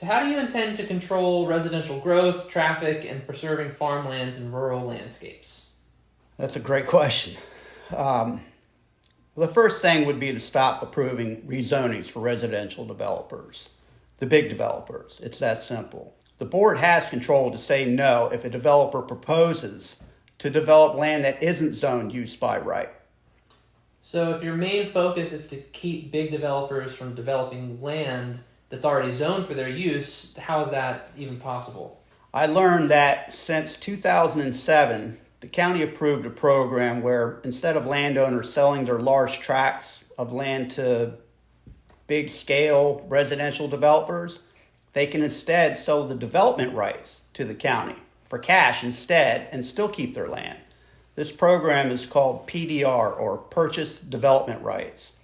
So how do you intend to control residential growth, traffic, and preserving farmlands and rural landscapes? That's a great question. The first thing would be to stop approving rezonings for residential developers, the big developers. It's that simple. The board has control to say no if a developer proposes to develop land that isn't zoned use by right. So if your main focus is to keep big developers from developing land that's already zoned for their use, how is that even possible? I learned that since 2007, the county approved a program where instead of landowners selling their large tracts of land to big scale residential developers, they can instead sell the development rights to the county for cash instead and still keep their land. This program is called PDR, or Purchase Development Rights.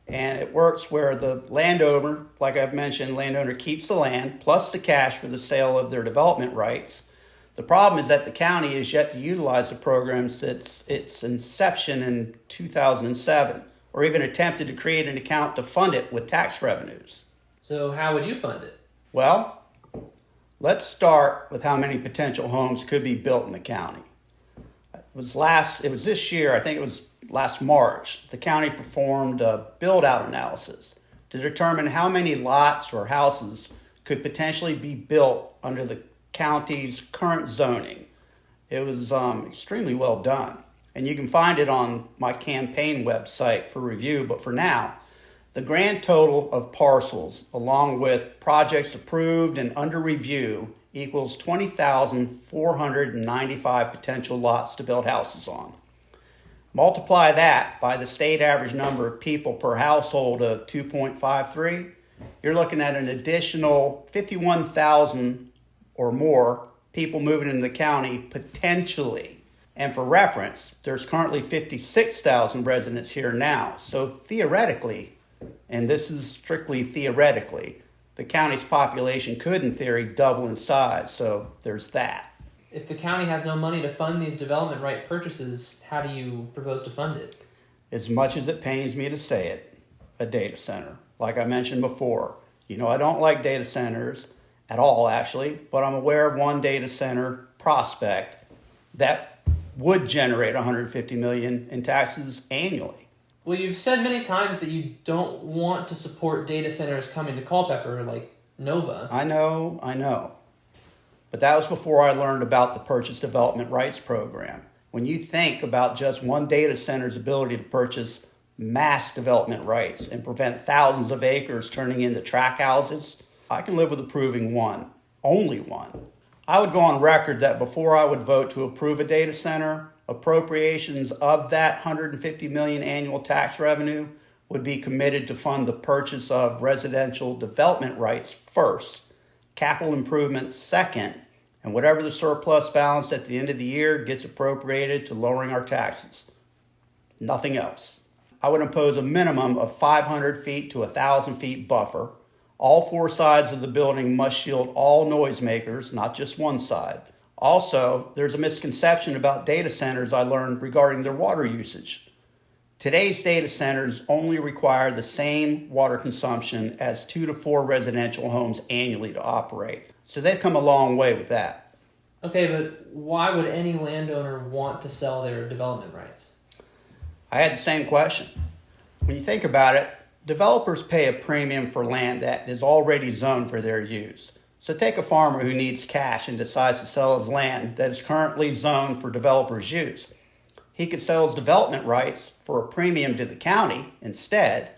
And it works where the landowner, like I've mentioned, landowner keeps the land plus the cash for the sale of their development rights. The problem is that the county is yet to utilize the program since its inception in 2007, or even attempted to create an account to fund it with tax revenues. So how would you fund it? Well, let's start with how many potential homes could be built in the county. It was this year, I think it was last March, the county performed a build-out analysis to determine how many lots or houses could potentially be built under the county's current zoning. It was extremely well done, and you can find it on my campaign website for review. But for now, the grand total of parcels, along with projects approved and under review, equals 20,495 potential lots to build houses on. Multiply that by the state average number of people per household of 2.53, you're looking at an additional 51,000 or more people moving into the county potentially. And for reference, there's currently 56,000 residents here now. So theoretically, and this is strictly theoretically, the county's population could in theory double in size. So there's that. If the county has no money to fund these development right purchases, how do you propose to fund it? As much as it pains me to say it, a data center. Like I mentioned before, I don't like data centers at all, actually, but I'm aware of one data center prospect that would generate $150 million in taxes annually. Well, you've said many times that you don't want to support data centers coming to Culpeper like Nova. I know. But that was before I learned about the Purchase Development Rights Program. When you think about just one data center's ability to purchase mass development rights and prevent thousands of acres turning into tract houses, I can live with approving one, only one. I would go on record that before I would vote to approve a data center, appropriations of that $150 million annual tax revenue would be committed to fund the purchase of residential development rights first, capital improvements second, and whatever the surplus balance at the end of the year gets appropriated to lowering our taxes. Nothing else. I would impose a minimum of 500 feet to 1,000 feet buffer. All four sides of the building must shield all noisemakers, not just one side. Also, there's a misconception about data centers I learned regarding their water usage. Today's data centers only require the same water consumption as 2 to 4 residential homes annually to operate. So they've come a long way with that. Okay, but why would any landowner want to sell their development rights? I had the same question. When you think about it, developers pay a premium for land that is already zoned for their use. So take a farmer who needs cash and decides to sell his land that is currently zoned for developers' use. He could sell his development rights for a premium to the county instead.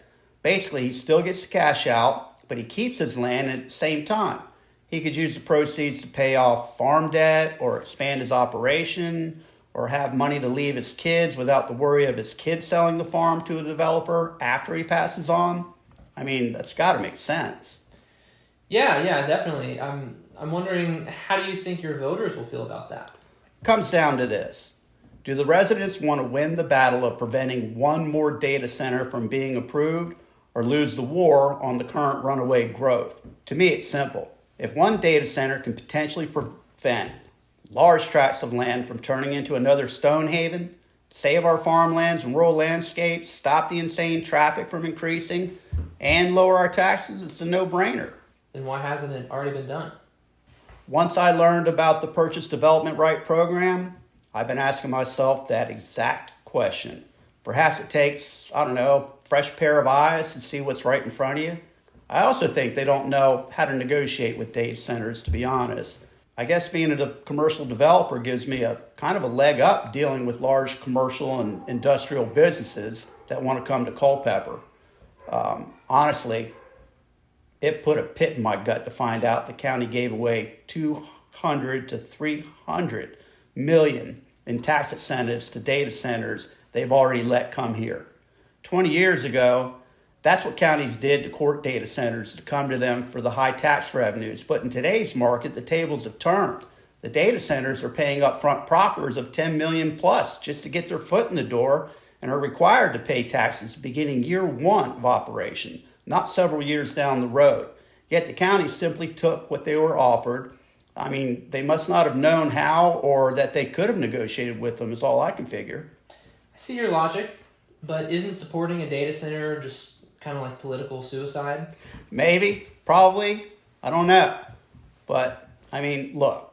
Basically, he still gets the cash out, but he keeps his land at the same time. He could use the proceeds to pay off farm debt or expand his operation or have money to leave his kids without the worry of his kids selling the farm to a developer after he passes on. I mean, that's got to make sense. Yeah, definitely. I'm wondering, how do you think your voters will feel about that? Comes down to this. Do the residents want to win the battle of preventing one more data center from being approved or lose the war on the current runaway growth? To me, it's simple. If one data center can potentially prevent large tracts of land from turning into another Stonehaven, save our farmlands and rural landscapes, stop the insane traffic from increasing, and lower our taxes, it's a no-brainer. Then why hasn't it already been done? Once I learned about the Purchase Development Right program, I've been asking myself that exact question. Perhaps it takes, I don't know, a fresh pair of eyes to see what's right in front of you. I also think they don't know how to negotiate with data centers, to be honest. I guess being a commercial developer gives me a kind of a leg up dealing with large commercial and industrial businesses that want to come to Culpeper. Honestly, it put a pit in my gut to find out the county gave away 200 to 300 million in tax incentives to data centers they've already let come here. 20 years ago, that's what counties did to court data centers to come to them for the high tax revenues. But in today's market, the tables have turned. The data centers are paying upfront proffers of 10 million plus just to get their foot in the door and are required to pay taxes beginning year one of operation, not several years down the road. Yet the county simply took what they were offered. I mean, they must not have known how or that they could have negotiated with them is all I can figure. I see your logic, but isn't supporting a data center just kind of like political suicide? Maybe, probably, I don't know. But, I mean, look,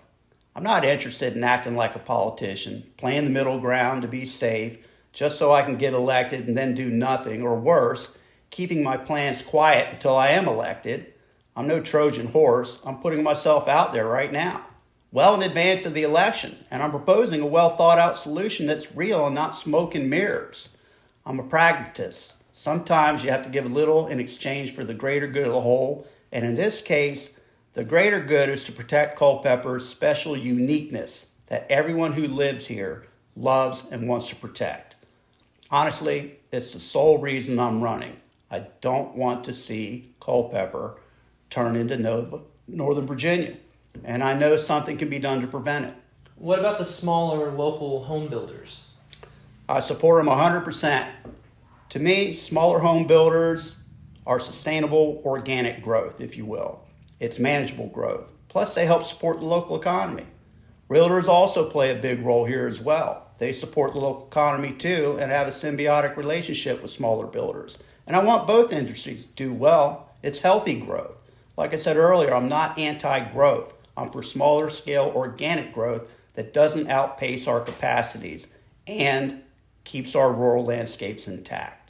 I'm not interested in acting like a politician, playing the middle ground to be safe, just so I can get elected and then do nothing, or worse, keeping my plans quiet until I am elected. I'm no Trojan horse. I'm putting myself out there right now, well in advance of the election, and I'm proposing a well thought out solution that's real and not smoke and mirrors. I'm a pragmatist. Sometimes you have to give a little in exchange for the greater good of the whole, and in this case, the greater good is to protect Culpeper's special uniqueness that everyone who lives here loves and wants to protect. Honestly, it's the sole reason I'm running. I don't want to see Culpeper turn into Northern Virginia, and I know something can be done to prevent it. What about the smaller local home builders? I support them 100%. To me, smaller home builders are sustainable organic growth, if you will. It's manageable growth. Plus, they help support the local economy. Realtors also play a big role here as well. They support the local economy too and have a symbiotic relationship with smaller builders. And I want both industries to do well. It's healthy growth. Like I said earlier, I'm not anti-growth. I'm for smaller scale organic growth that doesn't outpace our capacities and keeps our rural landscapes intact.